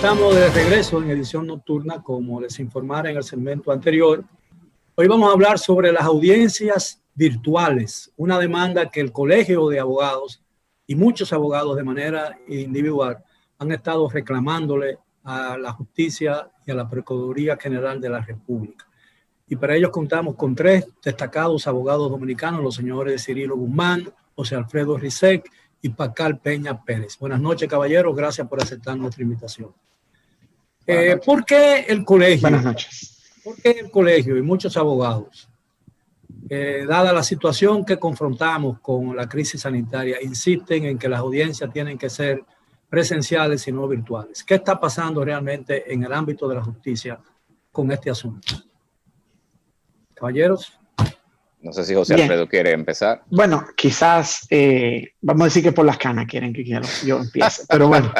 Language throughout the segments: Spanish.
estamos de regreso en edición nocturna, como les informara en el segmento anterior. Hoy vamos a hablar sobre las audiencias virtuales, una demanda que el Colegio de Abogados y muchos abogados de manera individual han estado reclamándole a la justicia y a la Procuraduría General de la República. Y para ellos contamos con tres destacados abogados dominicanos, los señores Cirilo Guzmán, José Alfredo Rizek y Pacal Peña Pérez. Buenas noches, caballeros. Gracias por aceptar nuestra invitación. ¿Por qué el colegio? Buenas noches. ¿Por qué el colegio y muchos abogados, dada la situación que confrontamos con la crisis sanitaria, insisten en que las audiencias tienen que ser presenciales y no virtuales? ¿Qué está pasando realmente en el ámbito de la justicia con este asunto? Caballeros. No sé si José Alfredo quiere empezar. Bueno, quizás, vamos a decir que por las canas quieren que yo empiece, pero bueno.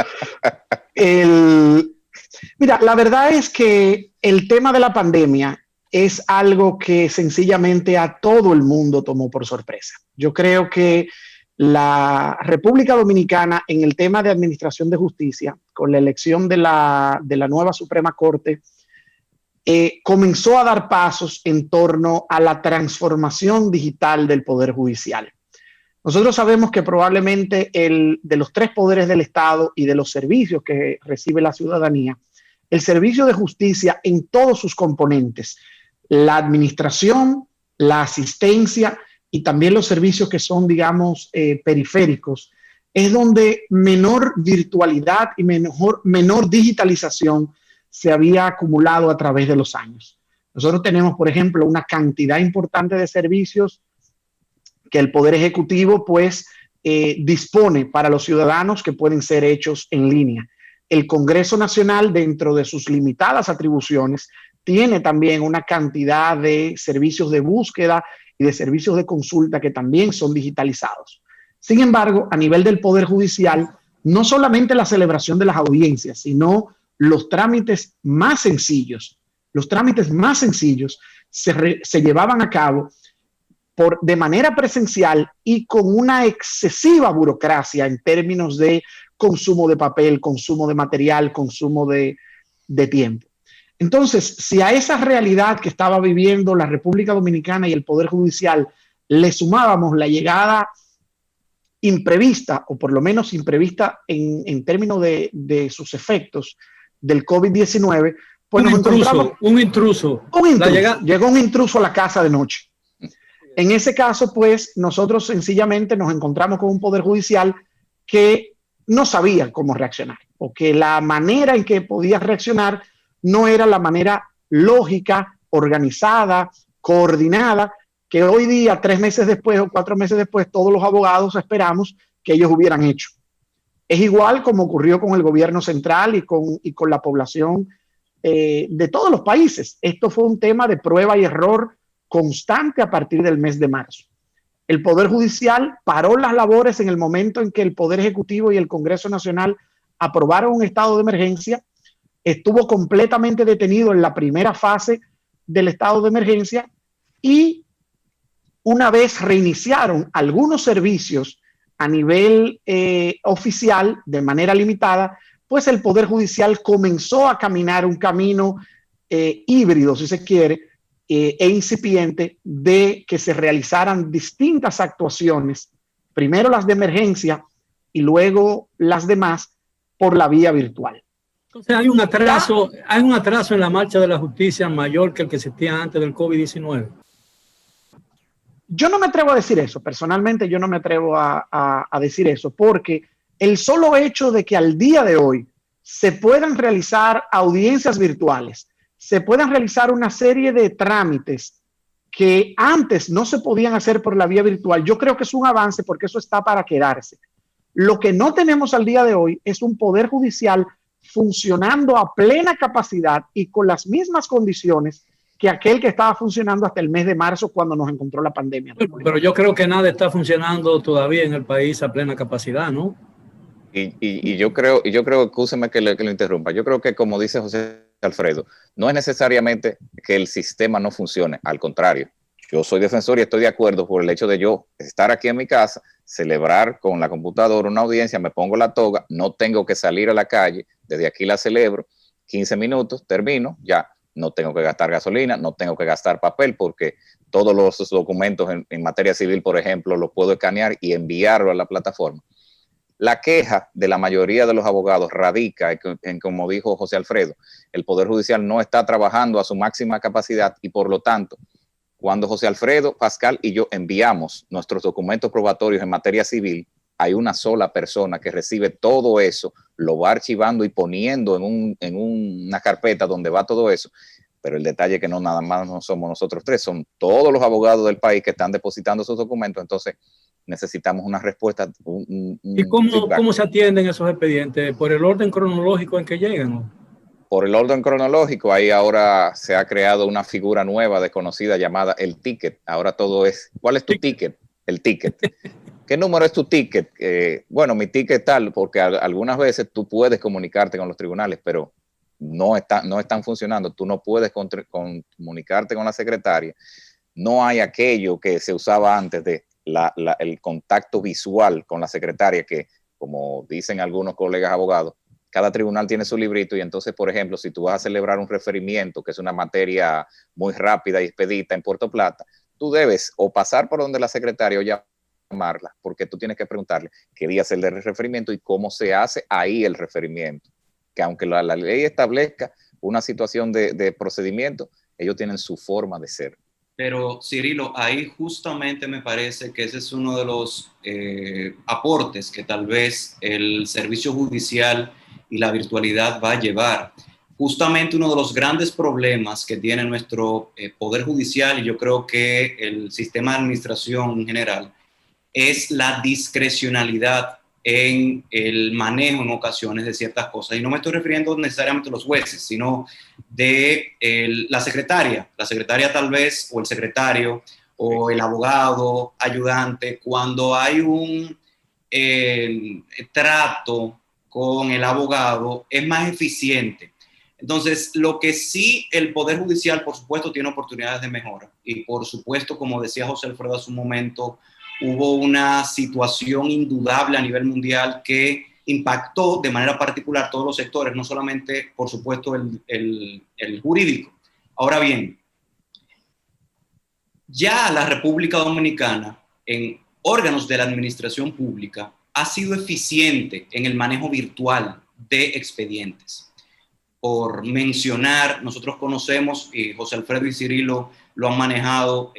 Mira, la verdad es que el tema de la pandemia es algo que sencillamente a todo el mundo tomó por sorpresa. Yo creo que la República Dominicana, en el tema de administración de justicia, con la elección de la nueva Suprema Corte, comenzó a dar pasos en torno a la transformación digital del Poder Judicial. Nosotros sabemos que probablemente de los tres poderes del Estado y de los servicios que recibe la ciudadanía, el servicio de justicia en todos sus componentes, la administración, la asistencia y también los servicios que son, digamos, periféricos, es donde menor virtualidad y menor digitalización se había acumulado a través de los años. Nosotros tenemos, por ejemplo, una cantidad importante de servicios que el Poder Ejecutivo pues dispone para los ciudadanos que pueden ser hechos en línea. El Congreso Nacional, dentro de sus limitadas atribuciones, tiene también una cantidad de servicios de búsqueda y de servicios de consulta que también son digitalizados. Sin embargo, a nivel del Poder Judicial, no solamente la celebración de las audiencias, sino los trámites más sencillos se llevaban a cabo de manera presencial y con una excesiva burocracia en términos de consumo de papel, consumo de material, consumo de tiempo. Entonces, si a esa realidad que estaba viviendo la República Dominicana y el Poder Judicial le sumábamos la llegada imprevista, o por lo menos imprevista en términos de sus efectos del COVID-19, pues un intruso. Llegó un intruso a la casa de noche. En ese caso, pues, nosotros sencillamente nos encontramos con un Poder Judicial que no sabía cómo reaccionar, o que la manera en que podía reaccionar no era la manera lógica, organizada, coordinada, que hoy día, 3 meses después o 4 meses después, todos los abogados esperamos que ellos hubieran hecho. Es igual como ocurrió con el gobierno central y con la población de todos los países. Esto fue un tema de prueba y error constante a partir del mes de marzo. El Poder Judicial paró las labores en el momento en que el Poder Ejecutivo y el Congreso Nacional aprobaron un estado de emergencia. Estuvo completamente detenido en la primera fase del estado de emergencia y una vez reiniciaron algunos servicios a nivel oficial de manera limitada, pues el Poder Judicial comenzó a caminar un camino híbrido, si se quiere, e incipiente, de que se realizaran distintas actuaciones, primero las de emergencia y luego las demás por la vía virtual. Entonces hay un atraso en la marcha de la justicia mayor que el que existía antes del COVID-19. Yo no me atrevo a decir eso, personalmente yo no me atrevo a decir eso, porque el solo hecho de que al día de hoy se puedan realizar audiencias virtuales, se puedan realizar una serie de trámites que antes no se podían hacer por la vía virtual, yo creo que es un avance porque eso está para quedarse. Lo que no tenemos al día de hoy es un Poder Judicial funcionando a plena capacidad y con las mismas condiciones que aquel que estaba funcionando hasta el mes de marzo cuando nos encontró la pandemia. Pero yo creo que nada está funcionando todavía en el país a plena capacidad, ¿no? Y yo creo, escúcheme que lo interrumpa, yo creo que como dice José Alfredo, no es necesariamente que el sistema no funcione, al contrario. Yo soy defensor y estoy de acuerdo por el hecho de yo estar aquí en mi casa, celebrar con la computadora una audiencia, me pongo la toga, no tengo que salir a la calle, desde aquí la celebro, 15 minutos, termino, ya no tengo que gastar gasolina, no tengo que gastar papel, porque todos los documentos en materia civil, por ejemplo, los puedo escanear y enviarlo a la plataforma. La queja de la mayoría de los abogados radica en, como dijo José Alfredo, el Poder Judicial no está trabajando a su máxima capacidad y por lo tanto, cuando José Alfredo, Pascal y yo enviamos nuestros documentos probatorios en materia civil, hay una sola persona que recibe todo eso, lo va archivando y poniendo en una carpeta donde va todo eso. Pero el detalle es que no nada más no somos nosotros tres, son todos los abogados del país que están depositando esos documentos, entonces necesitamos una respuesta. ¿Y cómo se atienden esos expedientes? ¿Por el orden cronológico en que llegan, ¿no? Por el orden cronológico, ahí ahora se ha creado una figura nueva desconocida llamada el ticket. Ahora todo es, ¿cuál es tu ticket? El ticket. ¿Qué número es tu ticket? Bueno, mi ticket tal, porque algunas veces tú puedes comunicarte con los tribunales, pero no están funcionando. Tú no puedes comunicarte con la secretaria. No hay aquello que se usaba antes de el contacto visual con la secretaria, que, como dicen algunos colegas abogados, cada tribunal tiene su librito y entonces, por ejemplo, si tú vas a celebrar un referimiento, que es una materia muy rápida y expedita en Puerto Plata, tú debes o pasar por donde la secretaria o llamarla, porque tú tienes que preguntarle qué día es el del referimiento y cómo se hace ahí el referimiento. Que aunque la ley establezca una situación de procedimiento, ellos tienen su forma de ser. Pero Cirilo, ahí justamente me parece que ese es uno de los aportes que tal vez el servicio judicial y la virtualidad va a llevar. Justamente uno de los grandes problemas que tiene nuestro Poder Judicial, y yo creo que el sistema de administración en general, es la discrecionalidad en el manejo en ocasiones de ciertas cosas. Y no me estoy refiriendo necesariamente a los jueces, sino de la secretaria tal vez, o el secretario, o el abogado ayudante, cuando hay un trato con el abogado, es más eficiente. Entonces, lo que sí el Poder Judicial, por supuesto, tiene oportunidades de mejora. Y por supuesto, como decía José Alfredo hace un momento, hubo una situación indudable a nivel mundial que impactó de manera particular todos los sectores, no solamente, por supuesto, el jurídico. Ahora bien, ya la República Dominicana, en órganos de la administración pública, ha sido eficiente en el manejo virtual de expedientes. Por mencionar, nosotros conocemos, José Alfredo y Cirilo lo han manejado,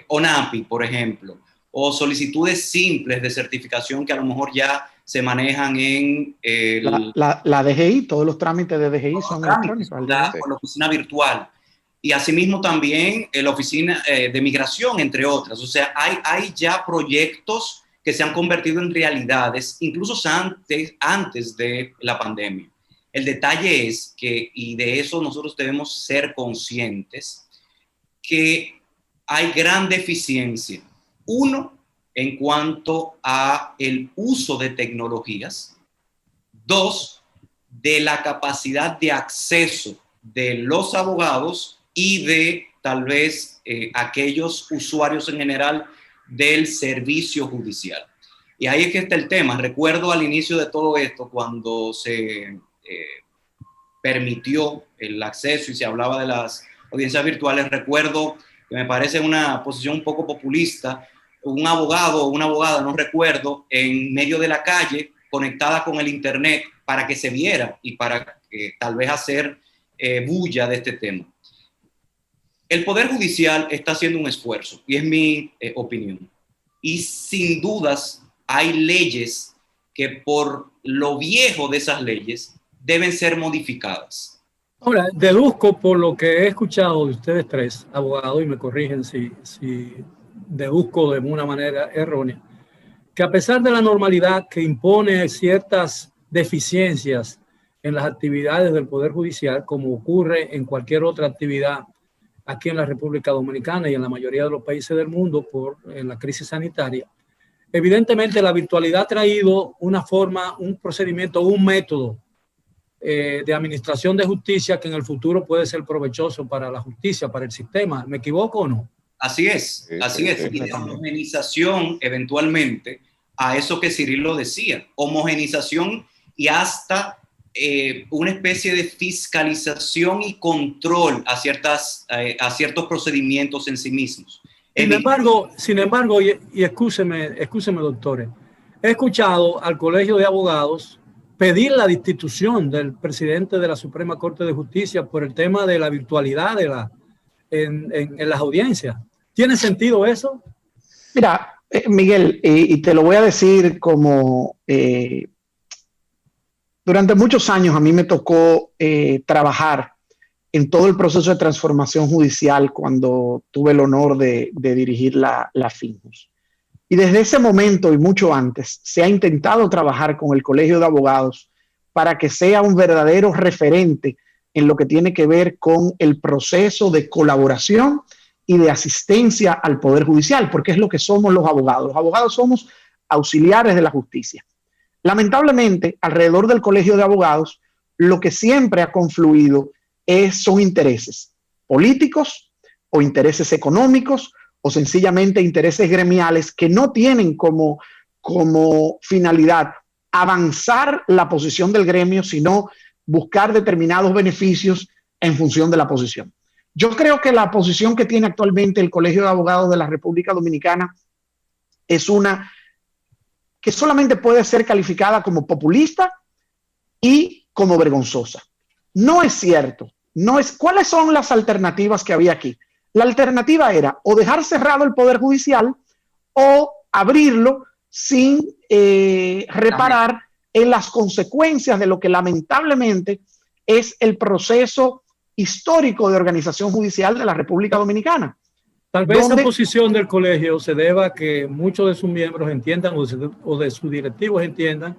ONAPI, por ejemplo, o solicitudes simples de certificación que a lo mejor ya se manejan en... la DGI, todos los trámites de DGI son electrónicos. Con la oficina virtual. Y asimismo también la oficina de migración, entre otras. O sea, hay ya proyectos que se han convertido en realidades, incluso antes de la pandemia. El detalle es que, y de eso nosotros debemos ser conscientes, que hay gran deficiencia. Uno, en cuanto a el uso de tecnologías. Dos, de la capacidad de acceso de los abogados y de tal vez aquellos usuarios en general del servicio judicial. Y ahí es que está el tema. Recuerdo al inicio de todo esto, cuando se permitió el acceso y se hablaba de las audiencias virtuales, recuerdo que me parece una posición un poco populista, un abogado o una abogada, no recuerdo, en medio de la calle, conectada con el internet para que se viera y para tal vez hacer bulla de este tema. El Poder Judicial está haciendo un esfuerzo, y es mi opinión. Y sin dudas hay leyes que por lo viejo de esas leyes deben ser modificadas. Ahora, deduzco por lo que he escuchado de ustedes tres, abogados, y me corrigen si deduzco de una manera errónea, que a pesar de la normalidad que impone ciertas deficiencias en las actividades del Poder Judicial, como ocurre en cualquier otra actividad aquí en la República Dominicana y en la mayoría de los países del mundo en la crisis sanitaria, evidentemente la virtualidad ha traído una forma, un procedimiento, un método de administración de justicia que en el futuro puede ser provechoso para la justicia, para el sistema. ¿Me equivoco o no? Así es, así es. Y de homogenización eventualmente a eso que Cirilo decía, homogenización y hasta una especie de fiscalización y control a ciertos procedimientos en sí mismos. Sin embargo, y excúseme, doctores, he escuchado al Colegio de Abogados pedir la destitución del presidente de la Suprema Corte de Justicia por el tema de la virtualidad en las audiencias. ¿Tiene sentido eso? Mira, Miguel, y te lo voy a decir como durante muchos años a mí me tocó trabajar en todo el proceso de transformación judicial cuando tuve el honor de dirigir la FINJUS. Y desde ese momento y mucho antes se ha intentado trabajar con el Colegio de Abogados para que sea un verdadero referente en lo que tiene que ver con el proceso de colaboración y de asistencia al Poder Judicial, porque es lo que somos los abogados. Los abogados somos auxiliares de la justicia. Lamentablemente, alrededor del Colegio de Abogados, lo que siempre ha confluido son intereses políticos o intereses económicos o sencillamente intereses gremiales que no tienen como finalidad avanzar la posición del gremio, sino buscar determinados beneficios en función de la posición. Yo creo que la posición que tiene actualmente el Colegio de Abogados de la República Dominicana es una que solamente puede ser calificada como populista y como vergonzosa. No es cierto. ¿Cuáles son las alternativas que había aquí? La alternativa era o dejar cerrado el Poder Judicial o abrirlo sin reparar en las consecuencias de lo que lamentablemente es el proceso histórico de organización judicial de la República Dominicana. Tal vez esa posición del colegio se deba a que muchos de sus miembros entiendan o de sus directivos entiendan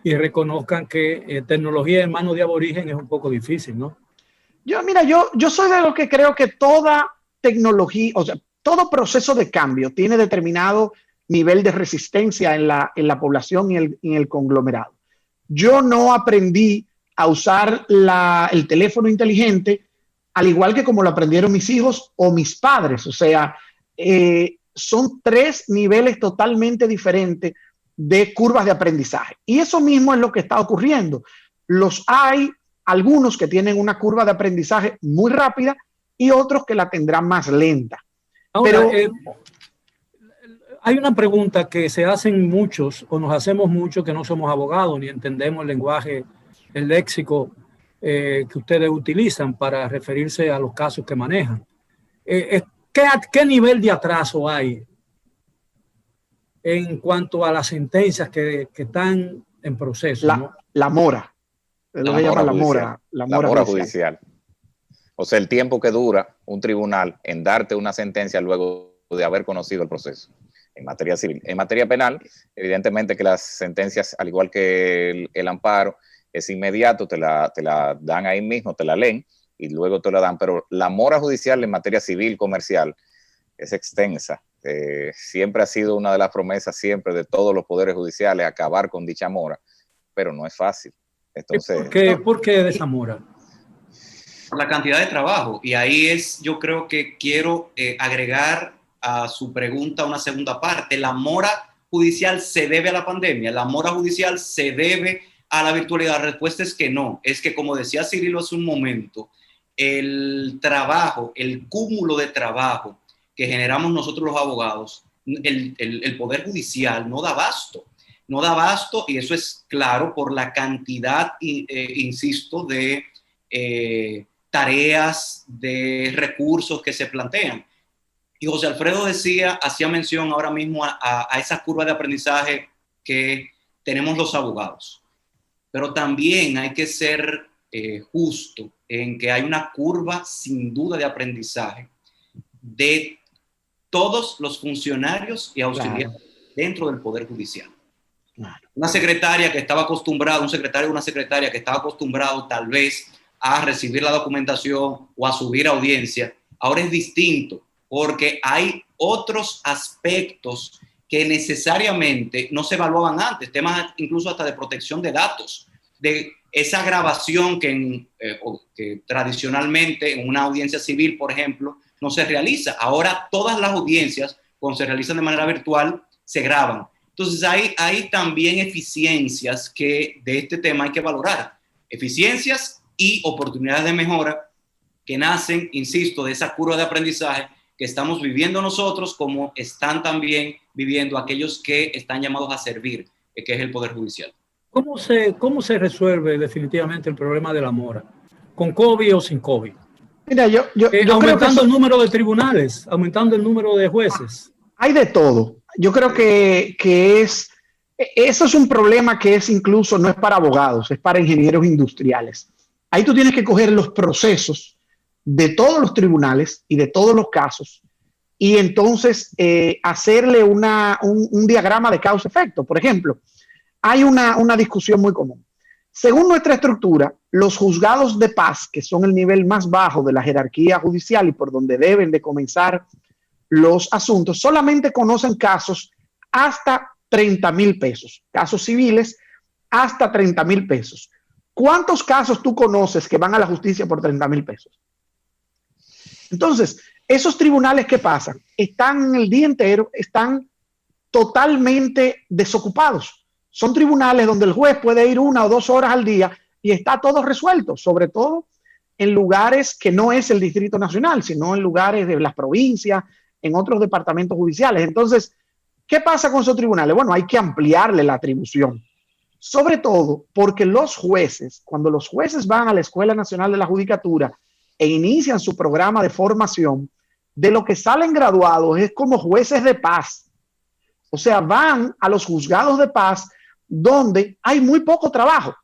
y reconozcan que tecnología en manos de aborigen es un poco difícil, ¿no? Yo soy de los que creo que toda tecnología, o sea, todo proceso de cambio tiene determinado nivel de resistencia en la población y en el conglomerado. Yo no aprendí a usar el teléfono inteligente al igual que como lo aprendieron mis hijos o mis padres. O sea, son tres niveles totalmente diferentes de curvas de aprendizaje. Y eso mismo es lo que está ocurriendo. Hay algunos que tienen una curva de aprendizaje muy rápida y otros que la tendrán más lenta. Ahora, hay una pregunta que se hacen muchos o nos hacemos muchos que no somos abogados ni entendemos el lenguaje, el léxico que ustedes utilizan para referirse a los casos que manejan. ¿Qué nivel de atraso hay en cuanto a las sentencias que están en proceso? La mora. La mora judicial. O sea, el tiempo que dura un tribunal en darte una sentencia luego de haber conocido el proceso en materia civil. En materia penal, evidentemente que las sentencias, al igual que el amparo, es inmediato, te la dan ahí mismo, te la leen y luego te la dan. Pero la mora judicial en materia civil, comercial, es extensa. Siempre ha sido una de las promesas siempre de todos los poderes judiciales acabar con dicha mora, pero no es fácil. Entonces, ¿Por qué de esa mora? Por la cantidad de trabajo. Y ahí yo creo que quiero agregar a su pregunta una segunda parte. ¿La mora judicial se debe a la pandemia? ¿La mora judicial se debe a la virtualidad? La respuesta es que no. Es que, como decía Cirilo hace un momento, el trabajo, el cúmulo de trabajo que generamos nosotros los abogados, el Poder Judicial no da abasto. No da abasto, y eso es claro por la cantidad, insisto, de tareas, de recursos que se plantean. Y José Alfredo hacía mención ahora mismo a esa curva de aprendizaje que tenemos los abogados. Pero también hay que ser justo en que hay una curva sin duda de aprendizaje de todos los funcionarios y auxiliares dentro del Poder Judicial. Una secretaria que estaba acostumbrada, un secretario o una secretaria que estaba acostumbrado tal vez a recibir la documentación o a subir audiencia, ahora es distinto porque hay otros aspectos que necesariamente no se evaluaban antes, temas incluso hasta de protección de datos, de esa grabación que tradicionalmente en una audiencia civil, por ejemplo, no se realiza. Ahora todas las audiencias, cuando se realizan de manera virtual, se graban. Entonces hay también eficiencias que de este tema hay que valorar. eficiencias y oportunidades de mejora que nacen, insisto, de esa curva de aprendizaje que estamos viviendo nosotros, como están también viviendo aquellos que están llamados a servir, que es el Poder Judicial. ¿Cómo se resuelve definitivamente el problema de la mora? ¿Con COVID o sin COVID? Mira, yo aumentando el número de tribunales, aumentando el número de jueces. Hay de todo. Yo creo que eso es un problema que es incluso, no es para abogados, es para ingenieros industriales. Ahí tú tienes que coger los procesos de todos los tribunales y de todos los casos y entonces hacerle un diagrama de causa-efecto. Por ejemplo, hay una discusión muy común. Según nuestra estructura, los juzgados de paz, que son el nivel más bajo de la jerarquía judicial y por donde deben de comenzar los asuntos, solamente conocen casos hasta 30,000 pesos, casos civiles hasta 30,000 pesos. ¿Cuántos casos tú conoces que van a la justicia por 30,000 pesos? Entonces, esos tribunales, ¿qué pasa? Están el día entero, están totalmente desocupados. Son tribunales donde el juez puede ir 1 o 2 horas al día y está todo resuelto, sobre todo en lugares que no es el Distrito Nacional, sino en lugares de las provincias, en otros departamentos judiciales. Entonces, ¿qué pasa con esos tribunales? Bueno, hay que ampliarle la atribución, sobre todo porque los jueces, cuando los jueces van a la Escuela Nacional de la Judicatura e inician su programa de formación, de lo que salen graduados es como jueces de paz. O sea, van a los juzgados de paz donde hay muy poco trabajo.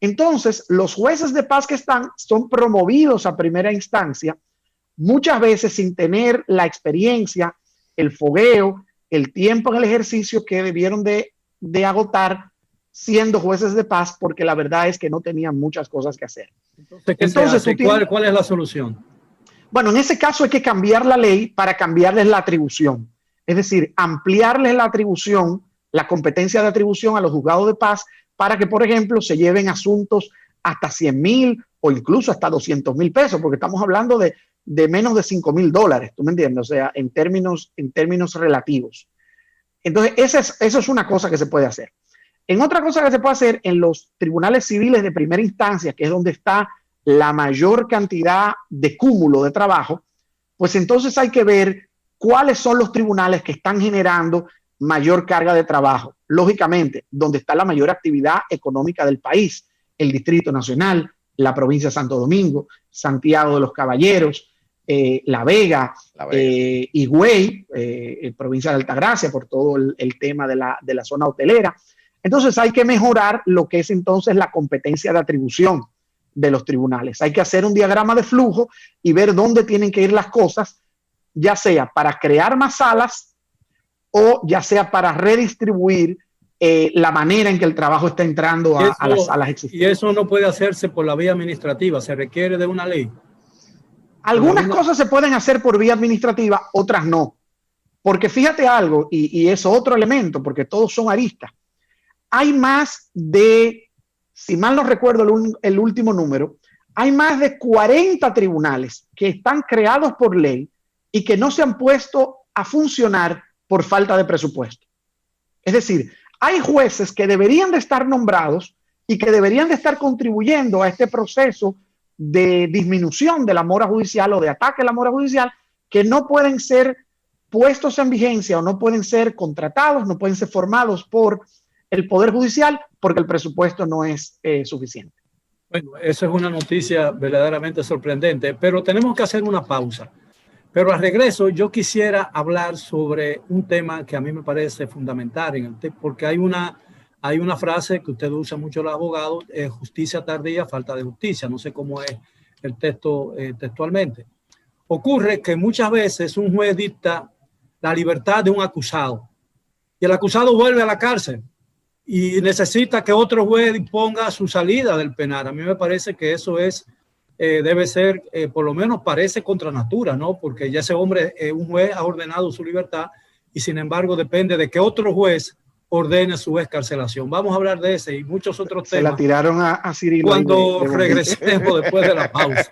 Entonces, los jueces de paz que son promovidos a primera instancia, muchas veces sin tener la experiencia, el fogueo, el tiempo en el ejercicio que debieron de agotar siendo jueces de paz, porque la verdad es que no tenían muchas cosas que hacer. Entonces, ¿cuál es la solución? Bueno, en ese caso hay que cambiar la ley para cambiarles la atribución. Es decir, ampliarles la atribución, la competencia de atribución a los juzgados de paz para que, por ejemplo, se lleven asuntos hasta 100,000 o incluso hasta 200,000 pesos, porque estamos hablando de menos de $5,000, ¿tú me entiendes? O sea, en términos relativos. Entonces, eso es una cosa que se puede hacer. En otra cosa que se puede hacer en los tribunales civiles de primera instancia, que es donde está la mayor cantidad de cúmulo de trabajo, pues entonces hay que ver cuáles son los tribunales que están generando mayor carga de trabajo. Lógicamente, donde está la mayor actividad económica del país, el Distrito Nacional, la provincia de Santo Domingo, Santiago de los Caballeros, La Vega, Higüey, provincia de Altagracia, por todo el tema de la zona hotelera. Entonces hay que mejorar lo que es entonces la competencia de atribución de los tribunales. Hay que hacer un diagrama de flujo y ver dónde tienen que ir las cosas, ya sea para crear más salas o ya sea para redistribuir la manera en que el trabajo está entrando a las salas existentes. Y eso no puede hacerse por la vía administrativa, se requiere de una ley. Algunas cosas se pueden hacer por vía administrativa, otras no. Porque fíjate algo, y es otro elemento, porque todos son aristas. Hay más de, si mal no recuerdo el último número, hay más de 40 tribunales que están creados por ley y que no se han puesto a funcionar por falta de presupuesto. Es decir, hay jueces que deberían de estar nombrados y que deberían de estar contribuyendo a este proceso de disminución de la mora judicial o de ataque a la mora judicial, que no pueden ser puestos en vigencia o no pueden ser contratados, no pueden ser formados por el Poder Judicial porque el presupuesto no es suficiente. Bueno, eso es una noticia verdaderamente sorprendente, pero tenemos que hacer una pausa. Pero al regreso yo quisiera hablar sobre un tema que a mí me parece fundamental, porque hay una frase que usted usa mucho los abogados, justicia tardía, falta de justicia. No sé cómo es el texto textualmente. Ocurre que muchas veces un juez dicta la libertad de un acusado y el acusado vuelve a la cárcel y necesita que otro juez disponga su salida del penal. A mí me parece que eso debe ser, por lo menos parece contra natura, ¿no? Porque ya ese hombre, un juez ha ordenado su libertad y sin embargo depende de que otro juez ordene su excarcelación. Vamos a hablar de ese y muchos otros temas. Se la tiraron a Cirilo. Cuando regresemos después de la pausa.